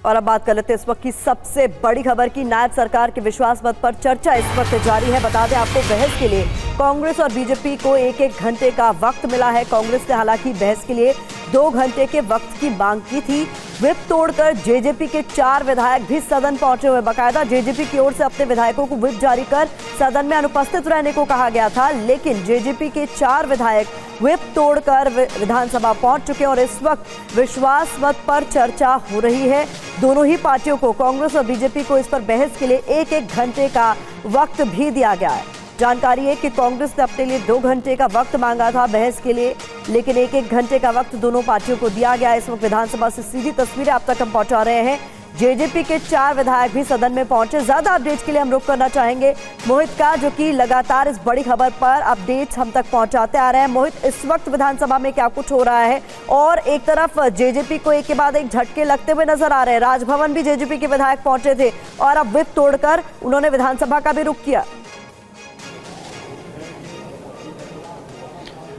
और अब बात कर लेते हैं इस वक्त की सबसे बड़ी खबर की। नायब सरकार के विश्वास मत पर चर्चा इस वक्त जारी है। बता दें आपको, बहस के लिए कांग्रेस और बीजेपी को एक एक घंटे का वक्त मिला है। कांग्रेस ने हालांकि बहस के लिए 2 घंटे के वक्त की मांग की थी। व्हिप तोड़कर जेजेपी के 4 विधायक भी सदन पहुंचे हुए। बाकायदा जेजेपी की ओर से अपने विधायकों को व्हिप जारी कर सदन में अनुपस्थित रहने को कहा गया था, लेकिन जेजेपी के 4 विधायक व्हिप तोड़कर विधानसभा पहुंच चुके हैं और इस वक्त विश्वास मत पर चर्चा हो रही है। दोनों ही पार्टियों को, कांग्रेस और बीजेपी को, इस पर बहस के लिए एक एक घंटे का वक्त भी दिया गया है। जानकारी है कि कांग्रेस ने अपने लिए 2 घंटे का वक्त मांगा था बहस के लिए, लेकिन एक एक घंटे का वक्त दोनों पार्टियों को दिया गया। इस वक्त विधानसभा से सीधी तस्वीरें आप तक हम पहुंचा रहे हैं। जेजेपी के 4 विधायक भी सदन में पहुंचे। ज्यादा अपडेट्स के लिए हम रुख करना चाहेंगे मोहित का, जो कि लगातार इस बड़ी खबर पर अपडेट्स हम तक पहुंचाते आ रहे हैं। मोहित, इस वक्त विधानसभा में क्या कुछ हो रहा है? और एक तरफ जेजेपी को एक के बाद एक झटके लगते हुए नजर आ रहे हैं। राजभवन भी जेजेपी के विधायक पहुंचे थे और अब व्हिप तोड़कर उन्होंने विधानसभा का भी रुख किया।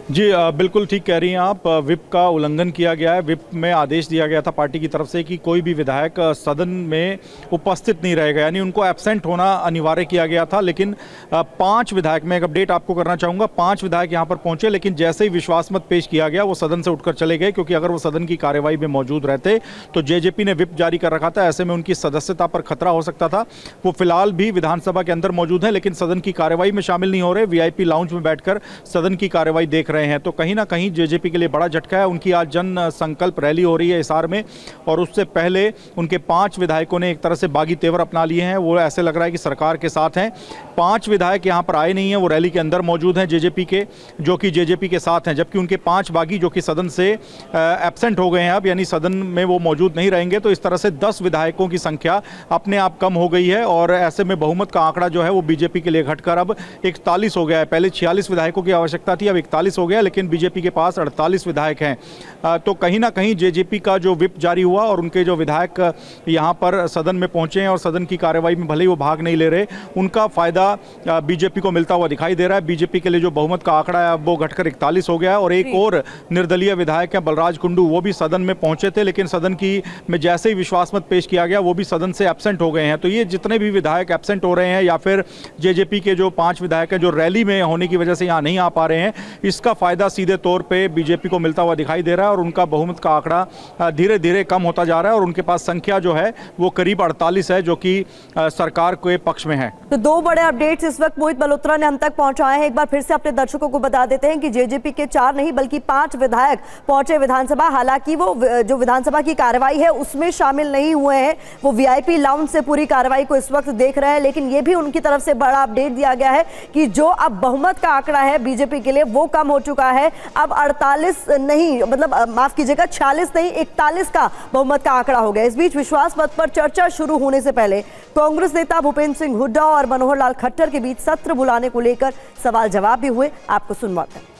जी बिल्कुल ठीक कह रही हैं आप। व्हिप का उल्लंघन किया गया है। व्हिप में आदेश दिया गया था पार्टी की तरफ से कि कोई भी विधायक सदन में उपस्थित नहीं रहेगा, यानी उनको एब्सेंट होना अनिवार्य किया गया था। लेकिन 5 विधायक, मैं एक अपडेट आपको करना चाहूँगा, 5 विधायक यहाँ पर पहुंचे, लेकिन जैसे ही विश्वास मत पेश किया गया वो सदन से उठकर चले गए, क्योंकि अगर वो सदन की कार्यवाही में मौजूद रहते तो जेजेपी ने व्हिप जारी कर रखा था। ऐसे में उनकी सदस्यता पर खतरा हो सकता था। वो फिलहाल भी विधानसभा के अंदर मौजूद हैं, लेकिन सदन की कार्यवाही में शामिल नहीं हो रहे। वीआईपी लाउंज में बैठकर सदन की कार्यवाही देख रहे हैं। तो कहीं ना कहीं जेजेपी के लिए बड़ा झटका है। उनकी आज जन संकल्प रैली हो रही है हिसार में, और उससे पहले उनके 5 विधायकों ने एक तरह से बागी तेवर अपना लिए हैं। वो ऐसे लग रहा है कि सरकार के साथ हैं। 5 विधायक यहां पर आए नहीं हैं, वो रैली के अंदर मौजूद हैं जेजेपी के, जो कि जेजेपी के साथ हैं। जबकि उनके 5 बागी जो कि सदन से एब्सेंट हो गए हैं अब, यानी सदन में वो मौजूद नहीं रहेंगे। तो इस तरह से 10 विधायकों की संख्या अपने आप कम हो गई है, और ऐसे में बहुमत का आंकड़ा जो है वो बीजेपी के लिए घटकर अब 41 हो गया है। पहले 46 विधायकों की आवश्यकता थी, अब 41 हो गया, लेकिन बीजेपी के पास 48 विधायक हैं। तो कहीं ना कहीं जेजेपी का जो व्हिप जारी हुआ और उनके जो विधायक यहां पर सदन में पहुंचे हैं और सदन की कार्यवाही में भले ही वो भाग नहीं ले रहे, उनका फायदा बीजेपी को मिलता हुआ दिखाई दे रहा है। बीजेपी के लिए जो बहुमत का आंकड़ा है वो घटकर 41 हो गया है। और एक और निर्दलीय विधायक हैं बलराज कुंडू, वो भी सदन में पहुंचे थे, लेकिन सदन की में जैसे ही विश्वास मत पेश किया गया वो भी सदन से एब्सेंट हो गए हैं। तो ये जितने भी विधायक एब्सेंट हो रहे हैं, या फिर जेजेपी के जो 5 विधायक हैं जो रैली में होने की वजह से यहाँ नहीं आ पा रहे हैं, इसका फायदा सीधे तौर पे बीजेपी को मिलता हुआ दिखाई दे रहा है। और उनका बहुमत का आंकड़ा धीरे धीरे कम होता जा रहा है, और उनके पास संख्या जो है वो करीब 48 है, जो कि सरकार के पक्ष में है। तो 2 बड़े अपडेट्स इस वक्त मोहित मल्होत्रा ने हम तक पहुंचाए हैं। एक बार फिर से अपने दर्शकों को बता देते हैं कि जेजेपी के 4 नहीं बल्कि 5 विधायक पहुंचे विधानसभा। हालांकि वो जो विधानसभा की कार्रवाई है उसमें शामिल नहीं हुए हैं, वो वीआईपी लाउंज से पूरी कार्रवाई को इस वक्त देख रहे हैं। लेकिन ये भी उनकी तरफ से बड़ा अपडेट दिया गया है कि जो अब बहुमत का आंकड़ा है बीजेपी के लिए वो कम हो चुका है। अब 48 नहीं, मतलब माफ कीजिएगा, 46 नहीं 41 का बहुमत का आंकड़ा हो गया। इस बीच विश्वास मत पर चर्चा शुरू होने से पहले कांग्रेस नेता भूपेंद्र सिंह हुड्डा और मनोहर लाल खट्टर के बीच सत्र बुलाने को लेकर सवाल जवाब भी हुए। आपको सुनवाते हैं।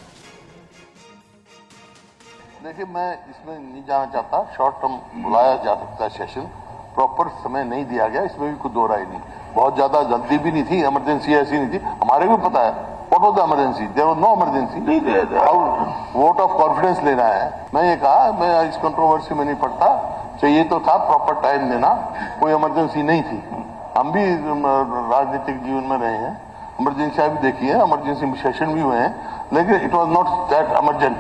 देखिए, मैं इसमें नहीं जाना चाहता। शॉर्ट टर्म बुलाया जा सकता है सेशन, प्रॉपर समय नहीं दिया गया, इसमें भी कोई दो राय नहीं। बहुत ज्यादा जल्दी भी नहीं थी, इमरजेंसी ऐसी नहीं थी, हमारे भी पता है। What was the emergency? There was no emergency. Vote of confidence लेना है। मैं ये कहा, मैं इस कंट्रोवर्सी में नहीं पड़ता, चाहिए तो था प्रॉपर टाइम देना, कोई इमरजेंसी नहीं थी। हम भी राजनीतिक जीवन में रहे हैं, इमरजेंसी भी देखी है, इमरजेंसी सेशन भी हुए हैं, लेकिन it was not that emergent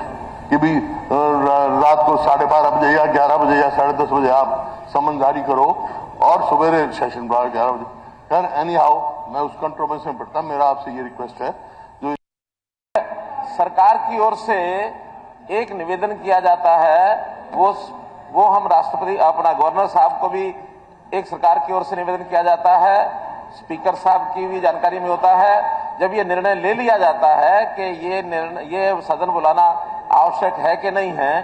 कि भी रात को 12:30 बजे या 11 बजे या 10:30 बजे आप समन जारी करो और सवेरे सेशन 11 बजे। खैर, एनी हाउ, मैं उस कंट्रोवर्सी में पड़ता। मेरा आपसे ये रिक्वेस्ट है, जो सरकार की ओर से एक निवेदन किया जाता है, वो हम राष्ट्रपति अपना गवर्नर साहब को भी एक सरकार की ओर से निवेदन किया जाता है, स्पीकर साहब की भी जानकारी में होता है। जब ये निर्णय ले लिया जाता है कि ये सदन बुलाना आवश्यक है कि नहीं है,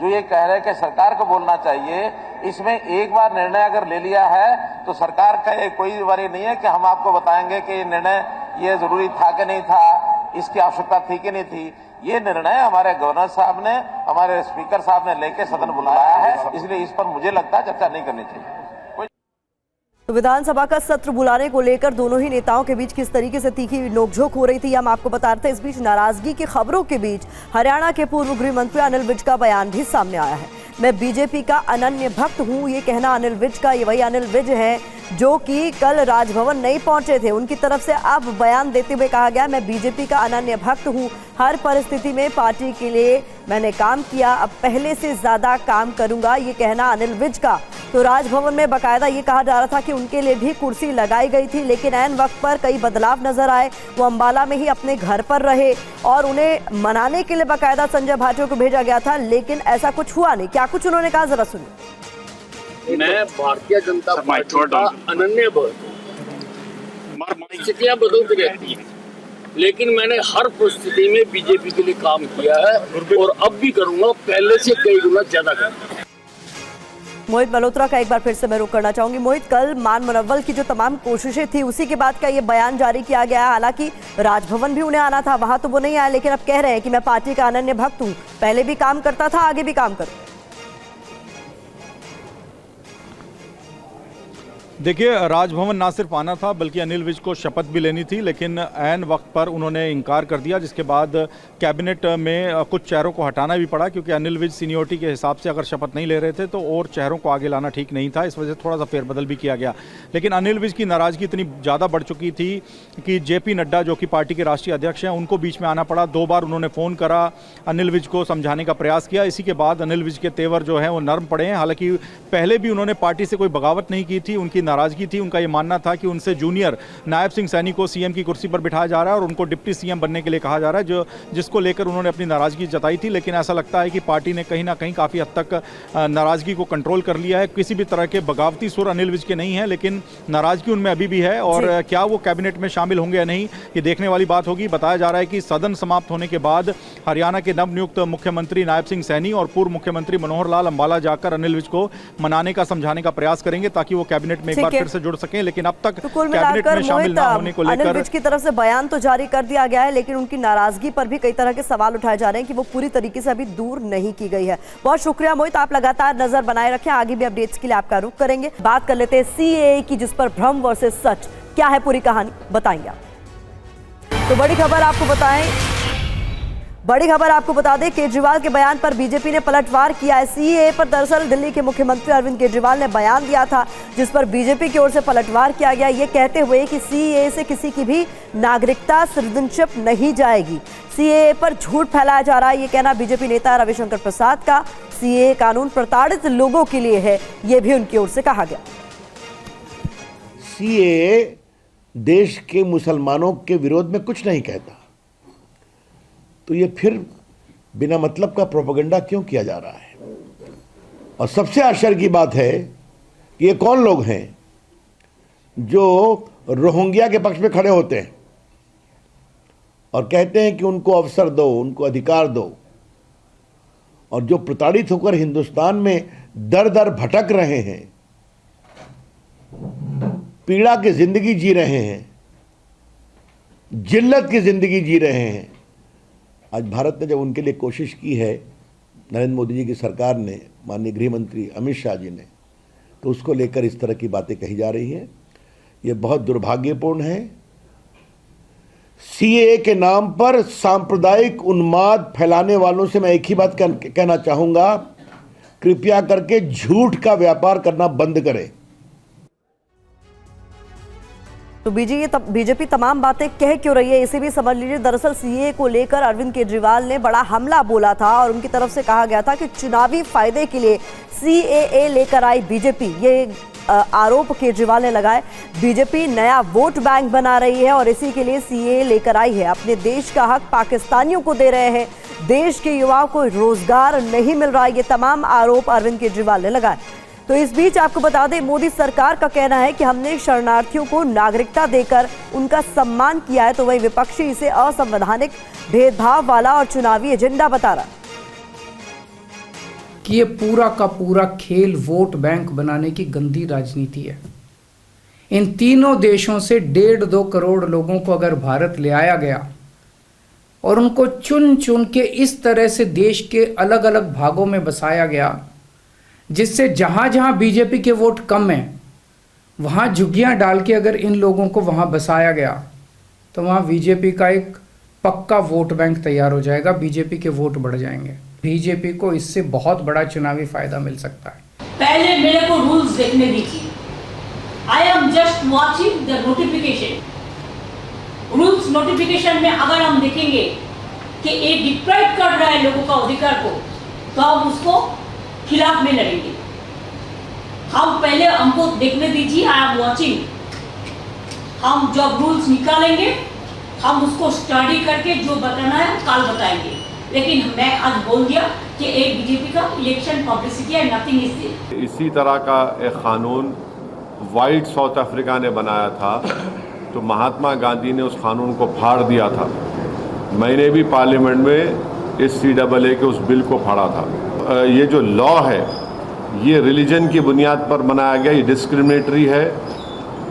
जो ये कह रहे हैं कि सरकार को बोलना चाहिए, इसमें एक बार निर्णय अगर ले लिया है तो सरकार का कोई बारी नहीं है कि हम आपको बताएंगे कि निर्णय ये जरूरी था कि नहीं था, इसकी आवश्यकता थी कि नहीं थी। ये निर्णय हमारे गवर्नर साहब ने, हमारे स्पीकर साहब ने लेके सदन बुलाया है, इसलिए इस पर मुझे लगता है चर्चा नहीं करनी चाहिए। तो विधानसभा का सत्र बुलाने को लेकर दोनों ही नेताओं के बीच किस तरीके से तीखी नोकझोंक हो रही थी, हम आपको बता रहे थे। इस बीच नाराजगी की खबरों के बीच हरियाणा के पूर्व गृह मंत्री अनिल विज का बयान भी सामने आया है। मैं बीजेपी का अनन्य भक्त हूं। ये कहना अनिल विज का। ये वही अनिल विज है जो कि कल राजभवन नहीं पहुंचे थे। उनकी तरफ से अब बयान देते हुए कहा गया, मैं बीजेपी का अनन्य भक्त हूं, हर परिस्थिति में पार्टी के लिए मैंने काम किया, अब पहले से ज्यादा काम करूंगा। ये कहना अनिल विज का। तो राजभवन में बकायदा ये कहा जा रहा था कि उनके लिए भी कुर्सी लगाई गई थी, लेकिन ऐन वक्त पर कई बदलाव नजर आए। वो अंबाला में ही अपने घर पर रहे और उन्हें मनाने के लिए बकायदा संजय भाटिया को भेजा गया था, लेकिन ऐसा कुछ हुआ नहीं। क्या कुछ उन्होंने कहा, जरा सुनिए। मैं भारतीय जनता पार्टी का अनन्य भक्त। परिस्थितियां बदलती रहती हैं, लेकिन मैंने हर परिस्थिति में बीजेपी के लिए काम किया है और अब भी करूंगा, पहले से कई गुना ज्यादा करूंगा। मोहित मल्होत्रा का एक बार फिर से मैं रुख करना चाहूंगी। मोहित, कल मान मुनव्वल की जो तमाम कोशिशें थी उसी के बाद का ये बयान जारी किया गया है। हालांकि राजभवन भी उन्हें आना था, वहां तो वो नहीं आया, लेकिन अब कह रहे हैं कि मैं पार्टी का अनन्य भक्त हूं, पहले भी काम करता था, आगे भी काम करूं। देखिए, राजभवन ना सिर्फ आना था बल्कि अनिल विज को शपथ भी लेनी थी, लेकिन ऐन वक्त पर उन्होंने इनकार कर दिया, जिसके बाद कैबिनेट में कुछ चेहरों को हटाना भी पड़ा, क्योंकि अनिल विज सीनियोरिटी के हिसाब से अगर शपथ नहीं ले रहे थे तो और चेहरों को आगे लाना ठीक नहीं था। इस वजह से थोड़ा सा फेरबदल भी किया गया। लेकिन अनिल विज की नाराजगी इतनी ज़्यादा बढ़ चुकी थी कि जेपी नड्डा, जो कि पार्टी के राष्ट्रीय अध्यक्ष हैं, उनको बीच में आना पड़ा। 2 बार उन्होंने फ़ोन करा, अनिल विज को समझाने का प्रयास किया। इसी के बाद अनिल विज के तेवर जो हैं वो नरम पड़े हैं। हालांकि पहले भी उन्होंने पार्टी से कोई बगावत नहीं की थी, उनकी नाराजगी थी। उनका ये मानना था कि उनसे जूनियर नायब सिंह सैनी को सीएम की कुर्सी पर बिठाया जा रहा है और उनको डिप्टी सीएम बनने के लिए कहा जा रहा है, जिसको लेकर उन्होंने अपनी नाराजगी जताई थी। लेकिन ऐसा लगता है कि पार्टी ने कहीं ना कहीं काफ़ी हद तक नाराजगी को कंट्रोल कर लिया है। किसी भी तरह के बगावती सुर अनिल विज के नहीं है, लेकिन नाराजगी उनमें अभी भी है। और क्या वो कैबिनेट में शामिल होंगे या नहीं, ये देखने वाली बात होगी। बताया जा रहा है कि सदन समाप्त होने के बाद हरियाणा के नवनियुक्त मुख्यमंत्री नायब सिंह सैनी और पूर्व मुख्यमंत्री मनोहर लाल अंबाला जाकर अनिल विज को मनाने का, समझाने का प्रयास करेंगे ताकि वो कैबिनेट में एक बार फिर से जुड़ सकें। लेकिन अब तक तो कुल कैबिनेट में शामिल ना होने को लेकर अनिल विज की तरफ से बयान तो जारी कर दिया गया है, लेकिन उनकी नाराजगी पर भी कई तरह के सवाल उठाए जा रहे हैं कि वो पूरी तरीके से अभी दूर नहीं की गई है। बहुत शुक्रिया मोहित, आप लगातार नजर बनाए रखें, आगे भी अपडेट्स के लिए आपका रुख करेंगे। बात कर लेते हैं सीएए की, जिस पर भ्रम वर्सेस सच, क्या है पूरी कहानी, बताएंगे आप। तो बड़ी खबर आपको बता दें, केजरीवाल के बयान पर बीजेपी ने पलटवार किया है। सीएए पर दरअसल दिल्ली के मुख्यमंत्री अरविंद केजरीवाल ने बयान दिया था, जिस पर बीजेपी की ओर से पलटवार किया गया, ये कहते हुए कि सीएए से किसी की भी नागरिकता सिटीजनशिप नहीं जाएगी। सीएए पर झूठ फैलाया जा रहा है, ये कहना बीजेपी नेता रविशंकर प्रसाद का। सीएए कानून प्रताड़ित लोगों के लिए है, ये भी उनकी ओर से कहा गया। सीएए देश के मुसलमानों के विरोध में कुछ नहीं कहता, तो ये फिर बिना मतलब का प्रोपेगेंडा क्यों किया जा रहा है। और सबसे आश्चर्य की बात है कि ये कौन लोग हैं जो रोहिंग्या के पक्ष में खड़े होते हैं और कहते हैं कि उनको अवसर दो, उनको अधिकार दो, और जो प्रताड़ित होकर हिंदुस्तान में दर दर भटक रहे हैं, पीड़ा की जिंदगी जी रहे हैं, जिल्लत की जिंदगी जी रहे हैं। आज भारत ने जब उनके लिए कोशिश की है, नरेंद्र मोदी जी की सरकार ने, माननीय गृह मंत्री अमित शाह जी ने, तो उसको लेकर इस तरह की बातें कही जा रही हैं। ये बहुत दुर्भाग्यपूर्ण है। सीएए के नाम पर सांप्रदायिक उन्माद फैलाने वालों से मैं एक ही बात कहना चाहूंगा, कृपया करके झूठ का व्यापार करना बंद करें। तो बीजेपी तमाम बातें कह क्यों रही है, इसे भी समझ लीजिए। दरअसल सीएए को लेकर अरविंद केजरीवाल ने बड़ा हमला बोला था और उनकी तरफ से कहा गया था कि चुनावी फायदे के लिए सीएए लेकर आई बीजेपी, ये आरोप केजरीवाल ने लगाए। बीजेपी नया वोट बैंक बना रही है और इसी के लिए सीएए लेकर आई है। अपने देश का हक पाकिस्तानियों को दे रहे हैं, देश के युवाओं को रोजगार नहीं मिल रहा, ये तमाम आरोप अरविंद केजरीवाल ने लगाए। तो इस बीच आपको बता दें, मोदी सरकार का कहना है कि हमने शरणार्थियों को नागरिकता देकर उनका सम्मान किया है, तो वही विपक्षी इसे असंवैधानिक, भेदभाव वाला और चुनावी एजेंडा बता रहा कि ये पूरा का पूरा खेल वोट बैंक बनाने की गंदी राजनीति है। इन तीनों देशों से 1.5-2 करोड़ लोगों को अगर भारत ले आया गया और उनको चुन चुन के इस तरह से देश के अलग अलग भागों में बसाया गया, जिससे जहां जहां बीजेपी के वोट कम हैं वहां झुग्गियां डाल के अगर इन लोगों को वहां बसाया गया तो वहां बीजेपी का एक पक्का वोट बैंक तैयार हो जाएगा, बीजेपी के वोट बढ़ जाएंगे। बीजेपी को इससे बहुत बड़ा चुनावी फायदा मिल सकता है। पहले मेरे को रूल्स देखने दीजिए। I am just watching the notification. Rules notification में अगर हम देखेंगे कि एक डिप्राइव कर रहा है लोगों का अधिकार को, तो हम उसको खिलाफ में लड़ेंगे। हम पहले हमको देखने दीजिए, आई एम वॉचिंग। हम जब रूल्स निकालेंगे हम उसको स्टडी करके जो बताना है कल बताएंगे। लेकिन मैं आज बोल दिया कि एक बीजेपी का इलेक्शन पब्लिसिटी है, नथिंग इज दिस। इसी तरह का एक कानून वाइट साउथ अफ्रीका ने बनाया था, तो महात्मा गांधी ने उस कानून को फाड़ दिया था। मैंने भी पार्लियामेंट में इस CAA के उस बिल को फाड़ा था। ये जो लॉ है ये रिलीजन की बुनियाद पर बनाया गया, ये डिस्क्रिमिनेटरी है,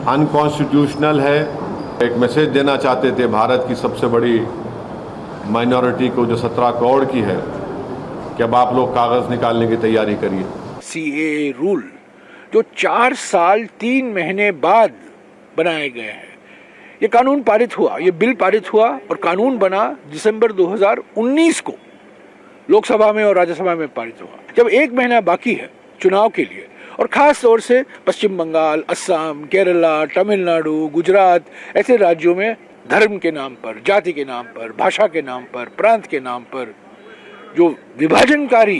अनकॉन्स्टिट्यूशनल है। एक मैसेज देना चाहते थे भारत की सबसे बड़ी माइनॉरिटी को जो 17 करोड़ की है कि अब आप लोग कागज़ निकालने की तैयारी करिए। CAA रूल जो 4 साल 3 महीने बाद बनाए गए हैं, ये कानून पारित हुआ, ये बिल पारित हुआ और कानून बना दिसंबर 2019 को लोकसभा में और राज्यसभा में पारित हुआ, जब 1 महीना बाकी है चुनाव के लिए। और ख़ास तौर से पश्चिम बंगाल, असम, केरला, तमिलनाडु, गुजरात ऐसे राज्यों में धर्म के नाम पर, जाति के नाम पर, भाषा के नाम पर, प्रांत के नाम पर जो विभाजनकारी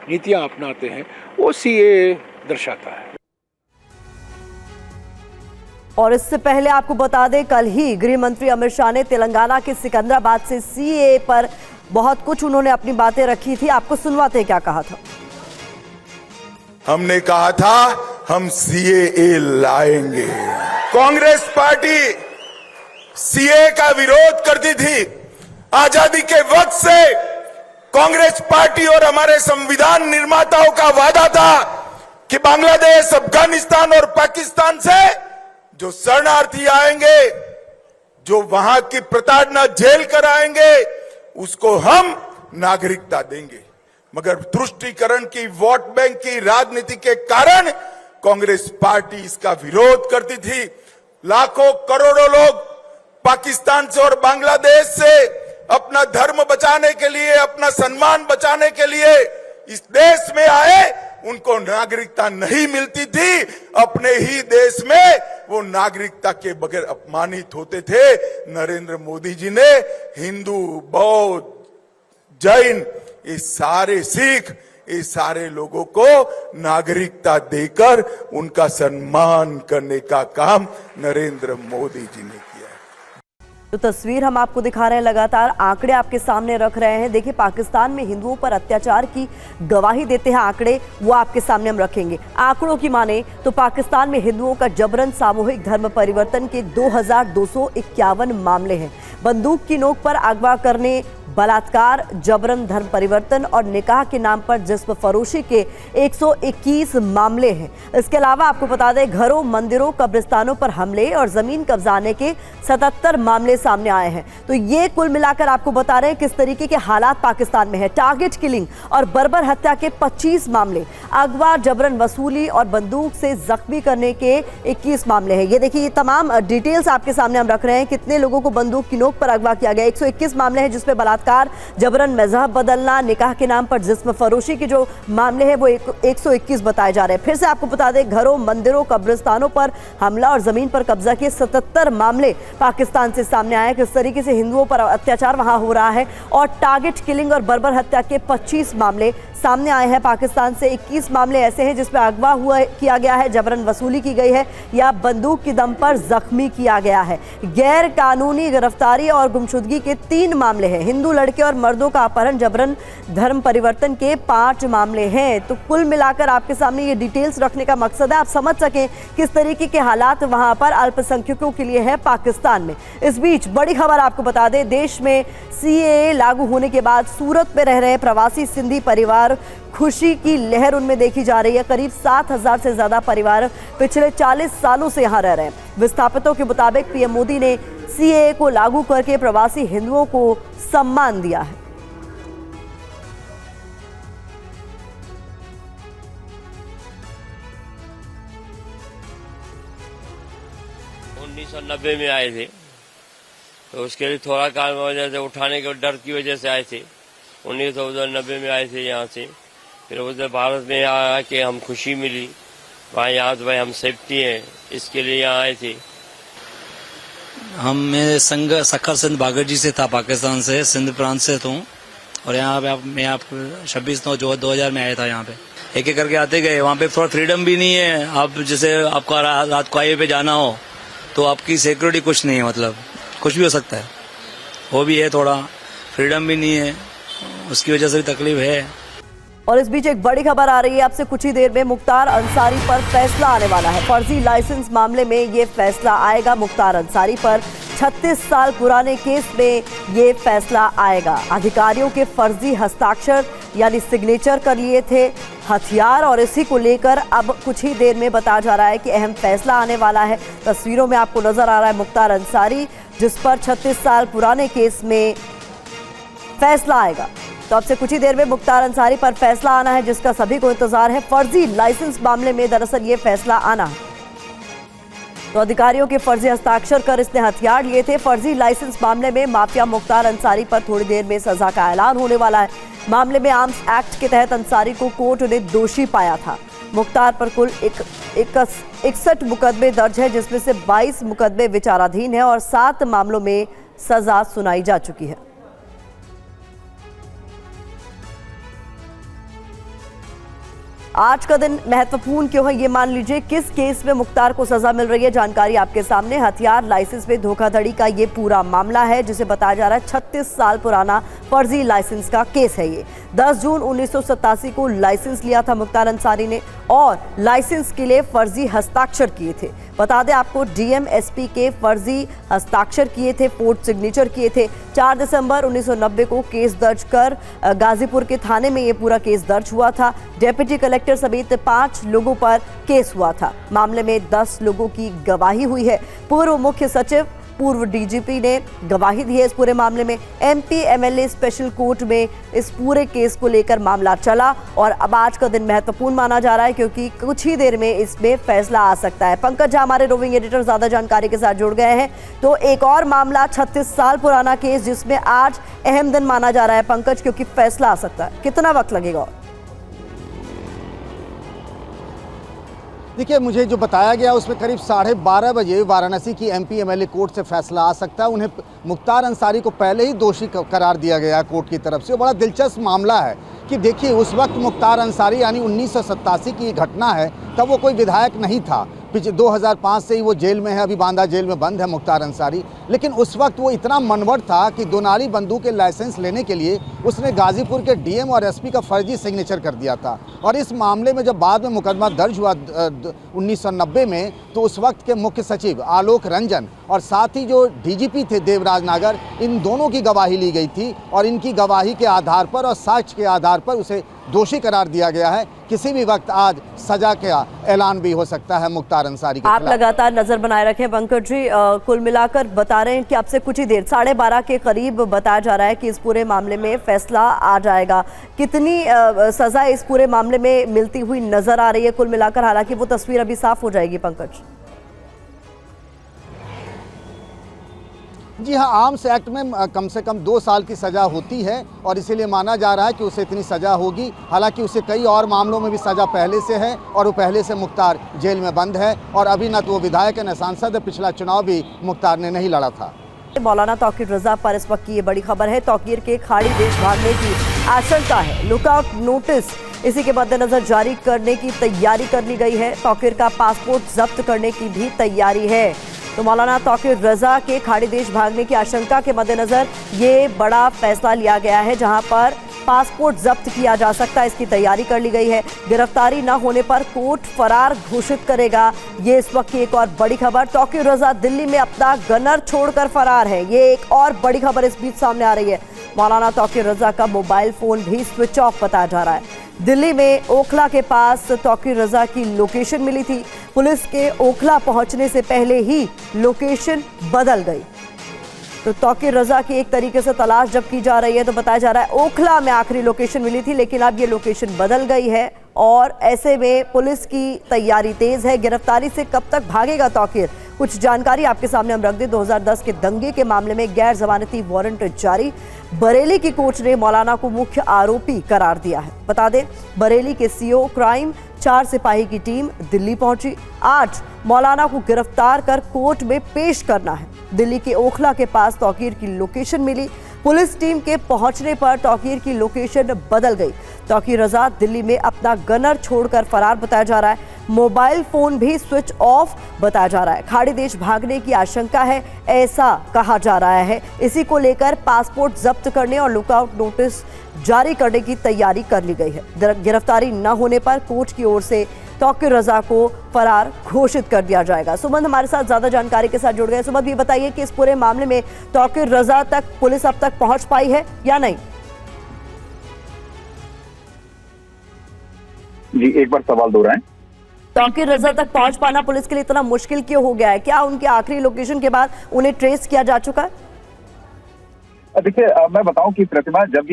नीतियां अपनाते हैं वो CAA दर्शाता है। और इससे पहले आपको बता दें, कल ही गृह मंत्री अमित शाह ने तेलंगाना के सिकंदराबाद से CAA पर बहुत कुछ उन्होंने अपनी बातें रखी थी। आपको सुनवाते हैं क्या कहा था। हमने कहा था हम CAA लाएंगे। कांग्रेस पार्टी CAA का विरोध करती थी। आजादी के वक्त से कांग्रेस पार्टी और हमारे संविधान निर्माताओं का वादा था कि बांग्लादेश, अफगानिस्तान और पाकिस्तान से जो शरणार्थी आएंगे, जो वहां की प्रताड़ना झेल कर आएंगे, उसको हम नागरिकता देंगे। मगर तुष्टीकरण की, वोट बैंक की राजनीति के कारण कांग्रेस पार्टी इसका विरोध करती थी। लाखों करोड़ों लोग पाकिस्तान से और बांग्लादेश से अपना धर्म बचाने के लिए, अपना सम्मान बचाने के लिए इस देश में आए, उनको नागरिकता नहीं मिलती थी। अपने ही देश में वो नागरिकता के बगैर अपमानित होते थे। नरेंद्र मोदी जी ने हिंदू, बौद्ध, जैन, ये सारे सिख, ये सारे लोगों को नागरिकता देकर उनका सम्मान करने का काम नरेंद्र मोदी जी ने किया है। तो तस्वीर हम आपको दिखा रहे हैं, लगातार आंकड़े आपके सामने रख रहे हैं। देखिए, पाकिस्तान में हिंदुओं पर अत्याचार की गवाही देते हैं आंकड़े, वो आपके सामने हम रखेंगे। आंकड़ों की माने तो पाकिस्तान में हिंदुओं का जबरन सामूहिक धर्म परिवर्तन के 2251 मामले हैं। बंदूक की नोक पर अगवा करने, बलात्कार, जबरन धर्म परिवर्तन और निकाह के नाम पर जिस्म फरोशी के 121 मामले हैं। इसके अलावा आपको बता दें, घरों, मंदिरों, कब्रिस्तानों पर हमले और जमीन कब्जाने के 77 मामले सामने आए हैं। तो ये कुल मिलाकर आपको बता रहे हैं किस तरीके के हालात पाकिस्तान में है। टारगेट किलिंग और बर्बर हत्या के 25 मामले, अगवा, जबरन वसूली और बंदूक से जख्मी करने के 21 मामले हैं। ये देखिए, ये तमाम डिटेल्स आपके सामने हम रख रहे हैं। कितने लोगों को बंदूक की नोक पर अगवा किया गया, 121 मामले हैं, जिसमें बलात्कार, जबरन मजहब बदलना, निकाह के नाम पर जिस्म फरोशी के जो मामले हैं वो 121 बताए जा रहे हैं। फिर से आपको बता दें, घरों, मंदिरों, कब्रिस्तानों पर हमला और जमीन पर कब्जा के 77 मामले पाकिस्तान से सामने आए। किस तरीके से हिंदुओं पर अत्याचार वहां हो रहा है। और टारगेट किलिंग और बर्बर हत्या के 25 मामले सामने आए हैं पाकिस्तान से। 21 मामले ऐसे हैं जिसमें अगवा किया गया है, जबरन वसूली की गई है या बंदूक की दम पर जख्मी किया गया है। गैर कानूनी गिरफ्तारी और गुमशुदगी के 3 मामले हैं। हिंदू लड़के और मर्दों का अपहरण, जबरन धर्म परिवर्तन के 5 मामले हैं। तो कुल मिलाकर आपके सामने ये डिटेल्स रखने का मकसद है आप समझ सकें किस तरीके के हालात वहां पर अल्पसंख्यकों के लिए है पाकिस्तान में। इस बीच बड़ी खबर आपको बता दें, देश में CAA लागू होने के बाद सूरत में रह रहे प्रवासी सिंधी परिवार, खुशी की लहर उनमें देखी जा रही है। करीब 7,000 से ज्यादा परिवार पिछले 40 सालों से यहां रह रहे हैं। विस्थापितों के मुताबिक PM मोदी ने CAA को लागू करके प्रवासी हिंदुओं को सम्मान दिया है। नब्बे में आए थे, तो उसके लिए थोड़ा काम वजह से उठाने के डर की वजह से आए थे। 1990 में आए थे यहाँ से, फिर उधर भारत में यहाँ आके हम खुशी मिली, वहाँ यहाँ तो भाई हम सेफ्टी हैं, इसके लिए यहाँ आए थे। मैं संघ सखर सिंध बागर जी से था, पाकिस्तान से, सिंध प्रांत से हूँ, और यहाँ पे मैं आपको 26/9/2000 में आया था। यहाँ पे एक एक करके आते गए। वहाँ पे थोड़ा फ्रीडम भी नहीं है। आप जैसे आपका रात को हाईवे पे जाना हो तो आपकी सिक्योरिटी कुछ नहीं है, मतलब कुछ भी हो सकता है, वो भी है, थोड़ा फ्रीडम भी नहीं है, उसकी वजह से भी तकलीफ है। और इस बीच एक बड़ी खबर आ रही है, आपसे कुछ ही देर में मुख्तार अंसारी पर फैसला आने वाला है। फर्जी लाइसेंस मामले में ये फैसला आएगा। मुख्तार अंसारी पर 36 साल पुराने केस में ये फैसला आएगा। अधिकारियों के फर्जी हस्ताक्षर यानी सिग्नेचर कर लिए थे हथियार, और इसी को लेकर अब कुछ ही देर में बताया जा रहा है कि अहम फैसला आने वाला है। तस्वीरों में आपको नजर आ रहा है मुख्तार अंसारी, जिस पर 36 साल पुराने केस में फैसला आएगा। तो अब से कुछ ही देर में मुख्तार अंसारी पर फैसला आना है, जिसका सभी को इंतजार है। फर्जी लाइसेंस मामले में दरअसल ये फैसला आना है। तो अधिकारियों के फर्जी हस्ताक्षर कर इसने हथियार लिए थे। फर्जी लाइसेंस मामले में माफिया मुख्तार अंसारी पर थोड़ी देर में सजा का ऐलान होने वाला है। मामले में आर्म्स एक्ट के तहत अंसारी को कोर्ट ने दोषी पाया था। मुख्तार पर कुल 61 मुकदमे दर्ज है, जिसमें से 22 मुकदमे विचाराधीन है और 7 मामलों में सजा सुनाई जा चुकी है। आज का दिन महत्वपूर्ण क्यों है, ये मान लीजिए। किस केस में मुख्तार को सजा मिल रही है, जानकारी आपके सामने। हथियार लाइसेंस में धोखाधड़ी का ये पूरा मामला है, जिसे बताया जा रहा है 36 साल पुराना फर्जी लाइसेंस का केस है ये। 10 जून 1987 को लाइसेंस लिया था मुख्तार अंसारी ने, और लाइसेंस के लिए फर्जी हस्ताक्षर किए थे। बता दें आपको, डीएम एसपी के फर्जी हस्ताक्षर किए थे, फोर्ट सिग्नेचर किए थे। 4 दिसंबर 1990 को केस दर्ज कर गाजीपुर के थाने में ये पूरा केस दर्ज हुआ था। डेप्यूटी कलेक्टर समेत 5 लोगों पर केस हुआ था। मामले में 10 लोगों की गवाही हुई है। पूर्व मुख्य सचिव, पूर्व डीजीपी ने गवाही दी है इस पूरे मामले में। एमपी एमएलए स्पेशल कोर्ट में इस पूरे केस को लेकर मामला चला, और अब आज का दिन महत्वपूर्ण माना जा रहा है, क्योंकि कुछ ही देर में इसमें फैसला आ सकता है। पंकज झा हमारे रोविंग एडिटर ज्यादा जानकारी के साथ जुड़ गए हैं। तो एक और मामला, 36 साल पुराना केस, जिसमें आज अहम दिन माना जा रहा है पंकज, क्योंकि फैसला आ सकता है। कितना वक्त लगेगा? देखिए, मुझे जो बताया गया उसमें करीब 12:30 बजे वाराणसी की एमपी एमएलए कोर्ट से फैसला आ सकता है। उन्हें मुख्तार अंसारी को पहले ही दोषी करार दिया गया है कोर्ट की तरफ से। बड़ा दिलचस्प मामला है कि देखिए, उस वक्त मुख्तार अंसारी यानी 1987 की घटना है, तब वो कोई विधायक नहीं था। 2005 से ही वो जेल में है, अभी बांदा जेल में बंद है मुख्तार अंसारी। लेकिन उस वक्त वो इतना मनवट था कि दोनाली बंदूक के लाइसेंस लेने के लिए उसने गाजीपुर के डीएम और एसपी का फर्जी सिग्नेचर कर दिया था। और इस मामले में जब बाद में मुकदमा दर्ज हुआ 1990 में, तो उस वक्त के मुख्य सचिव आलोक रंजन और साथ ही जो डीजीपी थे देवराज नागर, इन दोनों की गवाही ली गई थी, और इनकी गवाही के आधार पर और साक्ष्य के आधार पर उसे दोषी करार दिया गया है। किसी भी वक्त आज सजा का ऐलान भी हो सकता है मुख्तार अंसारी के आप लगातार नजर बनाए रखें पंकज जी। कुल मिलाकर बता रहे हैं कि आपसे कुछ ही देर 12:30 के करीब बताया जा रहा है कि इस पूरे मामले में फैसला आ जाएगा। कितनी सजा इस पूरे मामले में मिलती हुई नजर आ रही है कुल मिलाकर? हालांकि वो तस्वीर अभी साफ हो जाएगी पंकज। जी हाँ, आर्म्स एक्ट में कम से कम 2 साल की सज़ा होती है, और इसीलिए माना जा रहा है कि उसे इतनी सज़ा होगी। हालांकि उसे कई और मामलों में भी सज़ा पहले से है, और वो पहले से मुख्तार जेल में बंद है, और अभी न तो वो विधायक है न सांसद है। पिछला चुनाव भी मुख्तार ने नहीं लड़ा था। मौलाना तौकीर रजा पर इस वक्त की ये बड़ी खबर है। तौकीर के खाड़ी देश भागने की आशंका है। लुकआउट नोटिस इसी के मद्देनजर जारी करने की तैयारी कर ली गई है। तौकीर का पासपोर्ट जब्त करने की भी तैयारी है। तो मौलाना तौकीर रजा के खाड़ी देश भागने की आशंका के मद्देनजर ये बड़ा फैसला लिया गया है, जहां पर पासपोर्ट जब्त किया जा सकता है। इसकी तैयारी कर ली गई है। गिरफ्तारी न होने पर कोर्ट फरार घोषित करेगा। ये इस वक्त की एक और बड़ी खबर। तौकीर रजा दिल्ली में अपना गनर छोड़कर फरार है। ये एक और बड़ी खबर इस बीच सामने आ रही है। मौलाना तौकीर रजा का मोबाइल फोन भी स्विच ऑफ बताया जा रहा है। दिल्ली में ओखला के पास तौकीर रजा की लोकेशन मिली थी। पुलिस के ओखला पहुंचने से पहले ही लोकेशन बदल गई। तो तौकीर रजा की एक तरीके से तलाश जब की जा रही है, तो बताया जा रहा है ओखला में आखिरी लोकेशन मिली थी, लेकिन अब ये लोकेशन बदल गई है, और ऐसे में पुलिस की तैयारी तेज है। गिरफ्तारी से कब तक भागेगा तौकीर, कुछ जानकारी आपके सामने हम रख दें। 2010 के दंगे के मामले में गैर जमानती वारंट जारी, बरेली की कोर्ट ने मौलाना को मुख्य आरोपी करार दिया है। बता दें, बरेली के सीओ क्राइम 4 सिपाही की टीम दिल्ली पहुंची। आज मौलाना को गिरफ्तार कर कोर्ट में पेश करना है। दिल्ली के ओखला के पास तौकीर की लोकेशन मिली। पुलिस टीम के पहुंचने पर तौकीर की लोकेशन बदल गई। तौकीर रजा दिल्ली में अपना गनर छोड़कर फरार बताया जा रहा है। मोबाइल फोन भी स्विच ऑफ बताया जा रहा है। खाड़ी देश भागने की आशंका है, ऐसा कहा जा रहा है। इसी को लेकर पासपोर्ट जब्त करने और लुकआउट नोटिस जारी करने की तैयारी कर ली गई है। गिरफ्तारी न होने पर कोर्ट की ओर से तौकीर रजा को फरार घोषित कर दिया जाएगा। सुमन हमारे साथ ज्यादा जानकारी के साथ जुड़ गए। सुमन, भी बताइए कि इस पूरे मामले में तौकीर रजा तक पुलिस अब तक पहुंच पाई है या नहीं? जी, एक बार सवाल दोहराएं। तौकीर रजा तक पहुंच पाना पुलिस के लिए इतना मुश्किल क्यों हो गया है? क्या उनके आखिरी लोकेशन के बाद उन्हें ट्रेस किया जा चुका है? देखिए, मैं बताऊं कि प्रतिमा, जब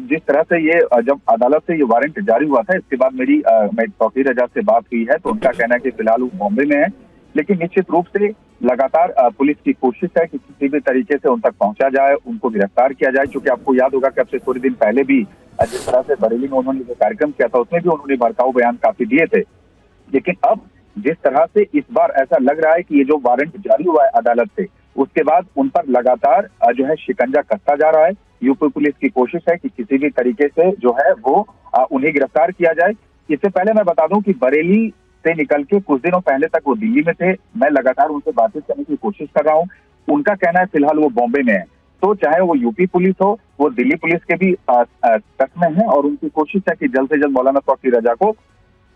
जिस तरह से जब अदालत से ये वारंट जारी हुआ था, इसके बाद मैं तौकीर रजा से बात हुई है तो उनका कहना है कि फिलहाल वो बॉम्बे में है, लेकिन निश्चित रूप से लगातार पुलिस की कोशिश है कि किसी भी तरीके से उन तक पहुंचा जाए, उनको गिरफ्तार किया जाए। क्योंकि आपको याद होगा कि अब से थोड़े दिन पहले भी जिस तरह से बरेली में उन्होंने जो कार्यक्रम किया था उसमें भी उन्होंने भड़काऊ बयान काफी दिए थे। लेकिन अब जिस तरह से इस बार ऐसा लग रहा है कि ये जो वारंट जारी हुआ है अदालत से, उसके बाद उन पर लगातार जो है शिकंजा कसता जा रहा है। यूपी पुलिस की कोशिश है कि किसी भी तरीके से जो है वो उन्हें गिरफ्तार किया जाए। इससे पहले मैं बता दूं कि बरेली से निकल के कुछ दिनों पहले तक वो दिल्ली में थे। मैं लगातार उनसे बातचीत करने की कोशिश कर रहा हूँ। उनका कहना है फिलहाल वो बॉम्बे में है। तो चाहे वो यूपी पुलिस हो, वो दिल्ली पुलिस के भी टच में है और उनकी कोशिश है कि जल्द से जल्द मौलाना तौकीर रजा को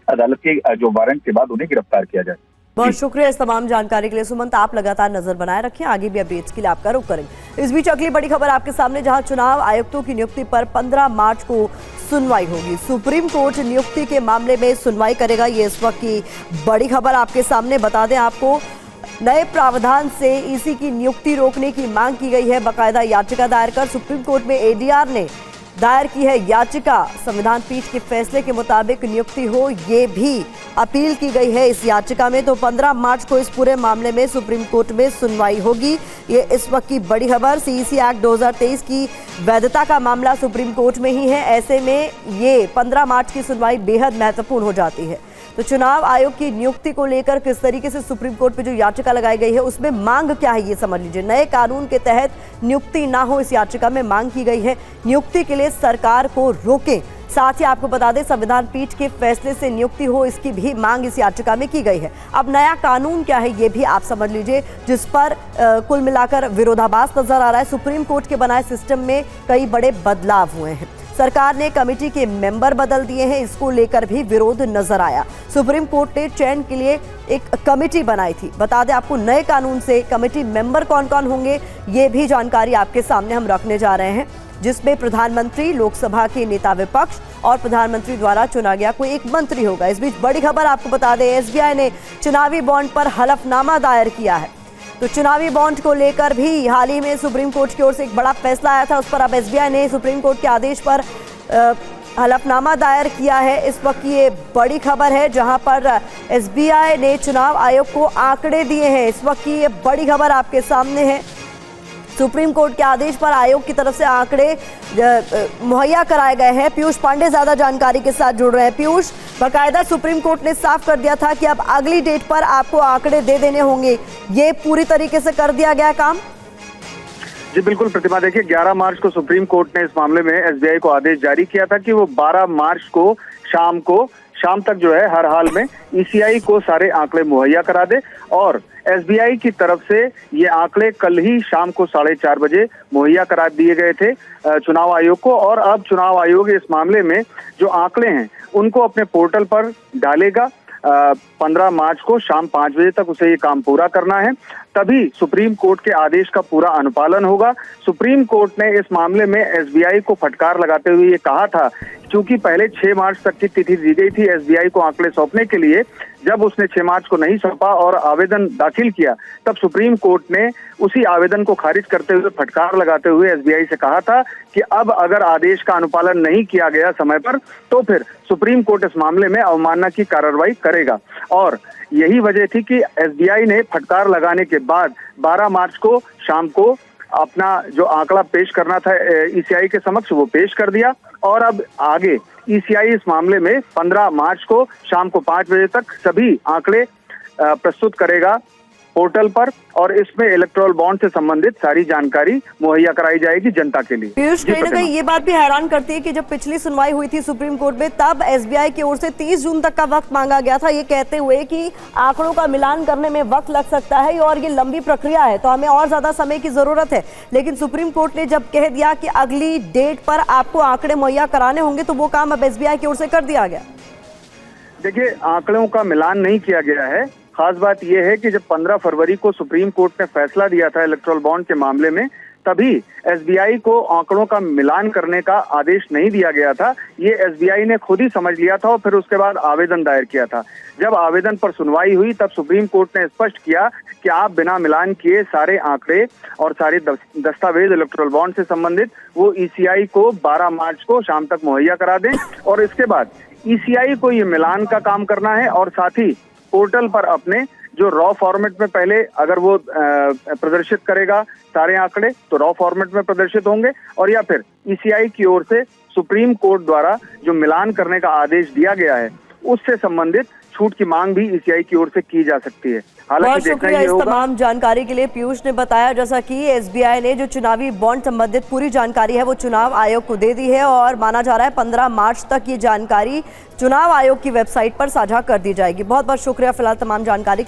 अदालत के जो वारंट के बाद उन्हें गिरफ्तार किया जाए। बहुत शुक्रिया इस तमाम जानकारी के लिए सुमंत। आप लगातार नजर बनाए रखें, आगे भी अपडेट्स के लिए आपका रुख करेंगे। इस बीच अगली बड़ी खबर आपके सामने, जहां चुनाव आयुक्तों की नियुक्ति पर 15 मार्च को सुनवाई होगी। सुप्रीम कोर्ट नियुक्ति के मामले में सुनवाई करेगा, ये इस वक्त की बड़ी खबर आपके सामने। बता दें आपको, नए प्रावधान से ईसी की नियुक्ति रोकने की मांग की गई है। बाकायदा याचिका दायर कर सुप्रीम कोर्ट में एडीआर ने दायर की है याचिका। संविधान पीठ के फैसले के मुताबिक नियुक्ति हो, ये भी अपील की गई है इस याचिका में। तो 15 मार्च को इस पूरे मामले में सुप्रीम कोर्ट में सुनवाई होगी। ये इस वक्त की बड़ी खबर। सीईसी एक्ट 2023 की वैधता का मामला सुप्रीम कोर्ट में ही है। ऐसे में ये 15 मार्च की सुनवाई बेहद महत्वपूर्ण हो जाती है। तो चुनाव आयोग की नियुक्ति को लेकर किस तरीके से सुप्रीम कोर्ट पे जो याचिका लगाई गई है उसमें मांग क्या है, ये समझ लीजिए। नए कानून के तहत नियुक्ति ना हो, इस याचिका में मांग की गई है। नियुक्ति के लिए सरकार को रोकें। साथ ही आपको बता दें, संविधान पीठ के फैसले से नियुक्ति हो, इसकी भी मांग इस याचिका में की गई है। अब नया कानून क्या है ये भी आप समझ लीजिए, जिस पर कुल मिलाकर विरोधाभास नजर आ रहा है। सुप्रीम कोर्ट के बनाए सिस्टम में कई बड़े बदलाव हुए हैं। सरकार ने कमेटी के मेंबर बदल दिए हैं, इसको लेकर भी विरोध नजर आया। सुप्रीम कोर्ट ने चयन के लिए एक कमेटी बनाई थी। बता दें आपको, नए कानून से कमेटी मेंबर कौन कौन होंगे ये भी जानकारी आपके सामने हम रखने जा रहे हैं, जिसमें प्रधानमंत्री, लोकसभा के नेता विपक्ष और प्रधानमंत्री द्वारा चुना गया कोई एक मंत्री होगा। इस बीच बड़ी खबर आपको बता दें, एसबीआई ने चुनावी बॉन्ड पर हलफनामा दायर किया है। तो चुनावी बॉन्ड को लेकर भी हाल ही में सुप्रीम कोर्ट की ओर से एक बड़ा फैसला आया था, उस पर अब एसबीआई ने सुप्रीम कोर्ट के आदेश पर हलफनामा दायर किया है। इस वक्त ये बड़ी खबर है, जहां पर एसबीआई ने चुनाव आयोग को आंकड़े दिए हैं। इस वक्त की ये बड़ी खबर आपके सामने है। सुप्रीम कोर्ट के आदेश पर आयोग की तरफ से आंकड़े मुहैया कराए गए हैं। पीयूष पांडे ज्यादा जानकारी के साथ जुड़ रहे हैं। पीयूष, बाकायदा सुप्रीम कोर्ट ने साफ कर दिया था कि अब अगली डेट पर आपको आंकड़े दे देने होंगे, ये पूरी तरीके से कर दिया गया काम? जी बिल्कुल प्रतिमा, देखिए 11 मार्च को सुप्रीम कोर्ट ने इस मामले में एसबीआई को आदेश जारी किया था कि वो 12 मार्च को शाम तक जो है हर हाल में ईसीआई को सारे आंकड़े मुहैया करा दे। और एसबीआई की तरफ से ये आंकड़े कल ही शाम को 4:30 बजे मुहैया करा दिए गए थे चुनाव आयोग को। और अब चुनाव आयोग इस मामले में जो आंकड़े हैं उनको अपने पोर्टल पर डालेगा। 15 मार्च को शाम 5 बजे तक उसे ये काम पूरा करना है, तभी सुप्रीम कोर्ट के आदेश का पूरा अनुपालन होगा। सुप्रीम कोर्ट ने इस मामले में एसबीआई को फटकार लगाते हुए ये कहा था चूंकि पहले 6 मार्च तक की तिथि दी गई थी एसबीआई को आंकड़े सौंपने के लिए, जब उसने 6 मार्च को नहीं सौंपा और आवेदन दाखिल किया, तब सुप्रीम कोर्ट ने उसी आवेदन को खारिज करते हुए, फटकार लगाते हुए एसबीआई से कहा था कि अब अगर आदेश का अनुपालन नहीं किया गया समय पर तो फिर सुप्रीम कोर्ट इस मामले में अवमानना की कार्रवाई करेगा। और यही वजह थी कि एसबीआई ने फटकार लगाने के बाद 12 मार्च को शाम को अपना जो आंकड़ा पेश करना था ईसीआई के समक्ष वो पेश कर दिया। और अब आगे ईसीआई इस मामले में 15 मार्च को शाम को 5 बजे तक सभी आंकड़े प्रस्तुत करेगा पोर्टल पर, और इसमें इलेक्टोरल बॉन्ड से संबंधित सारी जानकारी मुहैया कराई जाएगी जनता के लिए। पीयूष, कहीं ना कहीं ये बात भी हैरान करती है कि जब पिछली सुनवाई हुई थी सुप्रीम कोर्ट में, तब एसबीआई की ओर से 30 जून तक का वक्त मांगा गया था, ये कहते हुए कि आंकड़ों का मिलान करने में वक्त लग सकता है और ये लंबी प्रक्रिया है तो हमें और ज्यादा समय की जरूरत है। लेकिन सुप्रीम कोर्ट ने जब कह दिया कि अगली डेट पर आपको आंकड़े मुहैया कराने होंगे, तो वो काम अब एसबीआई की ओर से कर दिया गया। देखिए, आंकड़ों का मिलान नहीं किया गया है। खास बात यह है कि जब 15 फरवरी को सुप्रीम कोर्ट ने फैसला दिया था इलेक्टोरल बॉन्ड के मामले में, तभी एसबीआई को आंकड़ों का मिलान करने का आदेश नहीं दिया गया था। ये एसबीआई ने खुद ही समझ लिया था और फिर उसके बाद आवेदन दायर किया था। जब आवेदन पर सुनवाई हुई तब सुप्रीम कोर्ट ने स्पष्ट किया कि आप बिना मिलान किए सारे आंकड़े और सारे दस्तावेज इलेक्टोरल बॉन्ड से संबंधित वो ईसीआई को 12 मार्च को शाम तक मुहैया करा दें, और इसके बाद ईसीआई को ये मिलान का काम करना है और साथ ही पोर्टल पर अपने जो रॉ फॉर्मेट में पहले अगर वो प्रदर्शित करेगा सारे आंकड़े तो रॉ फॉर्मेट में प्रदर्शित होंगे, और या फिर ईसीआई की ओर से सुप्रीम कोर्ट द्वारा जो मिलान करने का आदेश दिया गया है उससे संबंधित छूट की मांग भी ईसीआई की ओर से की जा सकती है। बहुत शुक्रिया इस तमाम जानकारी के लिए। पीयूष ने बताया जैसा कि एसबीआई ने जो चुनावी बॉन्ड संबंधित पूरी जानकारी है वो चुनाव आयोग को दे दी है और माना जा रहा है 15 मार्च तक ये जानकारी चुनाव आयोग की वेबसाइट पर साझा कर दी जाएगी। बहुत बहुत शुक्रिया फिलहाल तमाम जानकारी